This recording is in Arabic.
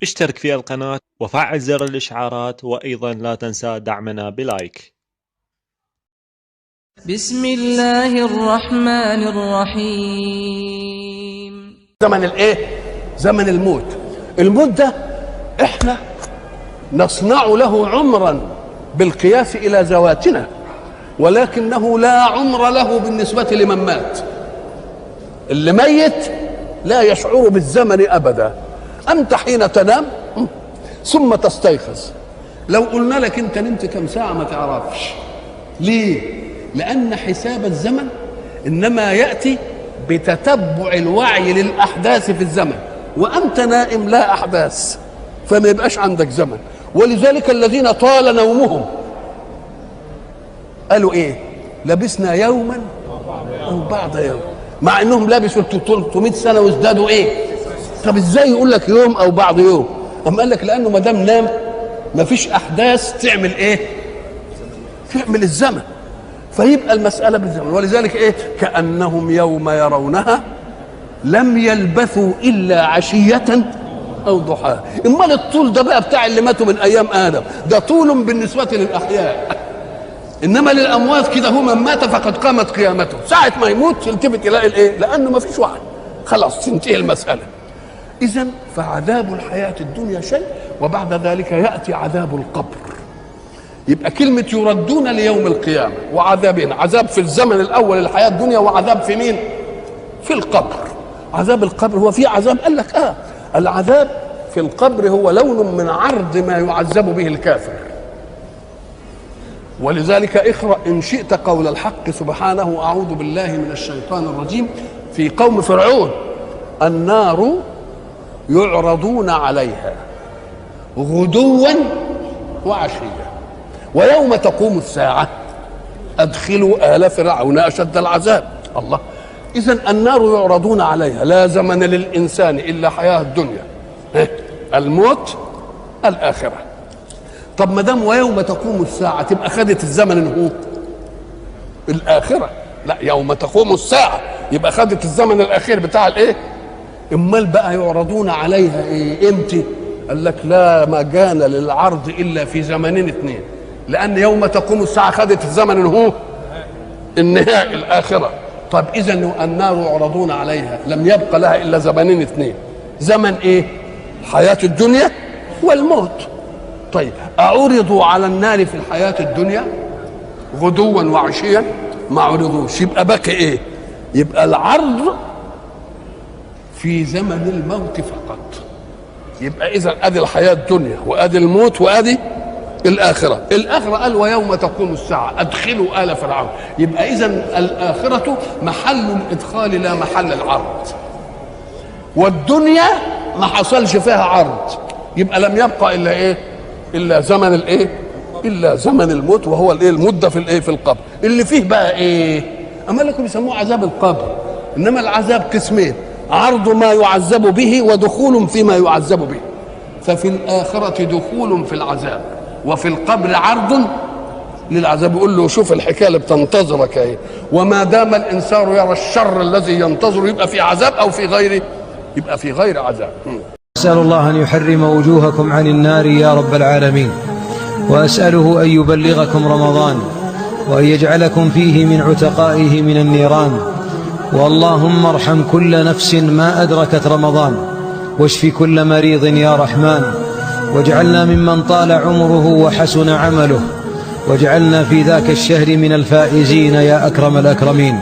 اشترك في القناة وفعل زر الإشعارات، وأيضا لا تنسى دعمنا بلايك. بسم الله الرحمن الرحيم. زمن الايه؟ زمن الموت. الموت ده احنا نصنع له عمرا بالقياس الى ذواتنا، ولكنه لا عمر له بالنسبة لمن مات. اللي ميت لا يشعر بالزمن ابدا. انت حين تنام ثم تستيقظ، لو قلنا لك انت نمت كم ساعة ما تعرفش. ليه؟ لأن حساب الزمن إنما يأتي بتتبع الوعي للأحداث في الزمن، وأنت نائم لا أحداث، فما يبقاش عندك زمن. ولذلك الذين طال نومهم قالوا إيه؟ لبسنا يوما أو بعض يوم، مع إنهم لبسوا 300 سنة وازدادوا إيه؟ طب إزاي يقول لك يوم أو بعض يوم؟ أما قال لك لأنه ما دام نام ما فيش أحداث تعمل إيه؟ تعمل الزمن. فيبقى المسألة بالزمن. ولذلك إيه؟ كأنهم يوم يرونها لم يلبثوا إلا عشية أو ضحاها. امال الطول ده بقى بتاع اللي ماتوا من أيام آدم، ده طول بالنسبة للأحياء، إنما للأموات كده هو من مات فقد قامت قيامته. ساعة ما يموت يلتفت يلاقي الإيه؟ لأنه ما فيش وعي، خلاص تنتهي المسألة. إذن فعذاب الحياة الدنيا شيء، وبعد ذلك يأتي عذاب القبر. يبقى كلمة يردون ليوم القيامة وعذابين، عذاب في الزمن الأول الحياة الدنيا، وعذاب في مين؟ في القبر. عذاب القبر هو في عذاب، قال لك العذاب في القبر هو لون من عرض ما يعذب به الكافر. ولذلك اقرأ إن شئت قول الحق سبحانه: أعوذ بالله من الشيطان الرجيم، في قوم فرعون: النار يعرضون عليها غدوا وعشيا ويوم تقوم الساعة أدخلوا آل فرعون أشد العذاب. الله، إذن النار يعرضون عليها، لا زمن للإنسان إلا حياة الدنيا، الموت، الآخرة. طب ما دام ويوم تقوم الساعة تبقى خدت الزمن هو الآخرة؟ لا، يوم تقوم الساعة يبقى خدت الزمن الأخير بتاع الإيه؟ امال بقى يعرضون عليها ايه؟ امتى؟ قال لك لا مجال للعرض الا في زمنين اثنين، لان يوم تقوم الساعه خدت الزمن هو النهايه الاخره. طب اذا النار يعرضون عليها لم يبق لها الا زمنين اثنين، زمن ايه؟ حياه الدنيا والموت. طيب اعرضوا على النار في الحياه الدنيا غدوا وعشيا؟ ما عرضوش، يبقى باقي ايه؟ يبقى العرض في زمن الموت فقط. يبقى اذا ادي الحياه الدنيا وادي الموت وادي الاخره. الاخره قال ويوم تقوم الساعه ادخلوا ال فرعون. يبقى اذا الاخره محل الادخال لا محل العرض، والدنيا ما حصلش فيها عرض، يبقى لم يبقى الا ايه؟ الا زمن الايه؟ الا زمن الموت، وهو الايه؟ المده في الايه؟ في القبر. اللي فيه بقى ايه؟ اما لكم يسموه عذاب القبر، انما العذاب قسمين: عرض ما يعذب به ودخول فيما يعذب به. ففي الآخرة دخول في العذاب، وفي القبر عرض للعذاب. يقول له شوف الحكاية اللي بتنتظرك اهي، وما دام الإنسان يرى الشر الذي ينتظر يبقى في عذاب، أو في غيره يبقى في غير عذاب. أسأل الله أن يحرم وجوهكم عن النار يا رب العالمين، وأسأله أن يبلغكم رمضان، وأن يجعلكم فيه من عتقائه من النيران. واللهم ارحم كل نفس ما أدركت رمضان، واشف كل مريض يا رحمن، واجعلنا ممن طال عمره وحسن عمله، واجعلنا في ذاك الشهر من الفائزين يا أكرم الأكرمين.